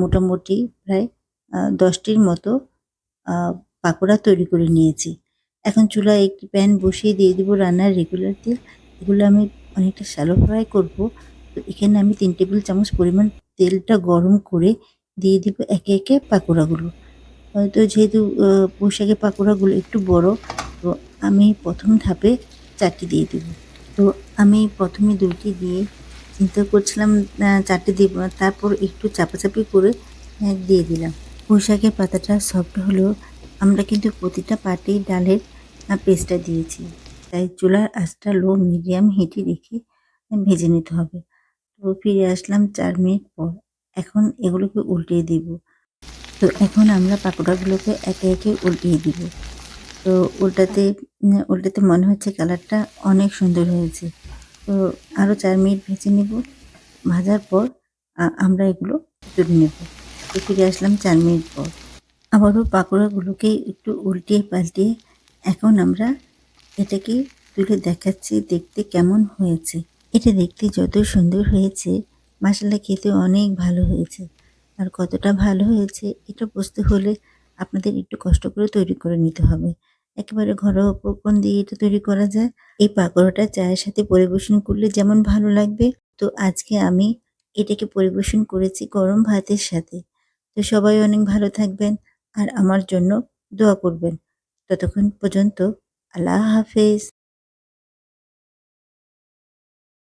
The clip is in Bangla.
মোটামুটি প্রায় ১০টির মতো আ পাকোড়া তৈরি করে নিয়েছি। এখন চুলায় একটি প্যান বসিয়ে দিয়ে দিব রান্নার রেগুলার তেল। এগুলো আমি অনেকটা শ্যালো ফ্রাই করব। তো এখানে আমি ৩ টেবিল চামচ পরিমাণ তেলটা গরম করে দিয়ে দিব একে, একে পাকোড়াগুলো। তো যেহেতু পুঁইশাকের পাকোড়াগুলো একটু বড়, তো আমি ১ম ধাপে ৪ টি দিয়ে দিব। তো আমি ১ম এ ২ টি দিয়ে চিন্তা করছিলাম ৪ টি দিব না। তারপর একটু চাপাচাপি করে দিয়ে দিলাম। পুঁইশাকের পাতাটা সফট হলেও আমরা কিন্তু প্রতিটা পাটেই ডালের পেস্টটা দিয়েছি। তাই চুলার আঁচটা লো মিডিয়াম হিটে রেখে ভেজে নিতে হবে। তো ফিরে আসলাম ৪ মিনিট পর। এখন এগুলোকে উল্টিয়ে দিব। তো এখন আমরা পাকোড়াগুলোকে একে, একে উল্টিয়ে দিব। তো উল্টাতে মনে হচ্ছে কালারটা অনেক সুন্দর হয়েছে। তো আরো ৪ মিনিট ভেজে নিব। ভাজার পর আমরা এগুলো তুলে নেব। তো ফিরে আসলাম ৪ মিনিট পর। আবারও পাকোড়াগুলোকে একটু উল্টিয়ে পাল্টিয়ে এখন আমরা এটাকে তুলে দেখাচ্ছি দেখতে কেমন হয়েছে। এটা দেখতে যত সুন্দর হয়েছে, মাশাআল্লাহ খেতে অনেক ভালো হয়েছে। আর কতটা ভালো হয়েছে এটা বুঝতে হলে আপনাদের একটু কষ্ট করে তৈরি করে নিতে হবে। একেবারে ঘরোয়া উপকরণ দিয়ে এটা তৈরি করা যায়। এই পাকোড়াটা চায়ের সাথে পরিবেশন করলে যেমন ভালো লাগবে, তো আজকে আমি এটাকে পরিবেশন করেছি গরম ভাতের সাথে। তো সবাই অনেক ভালো থাকবেন আর আমার জন্য দোয়া করবেন। ততক্ষণ পর্যন্ত আল্লাহ হাফেজ।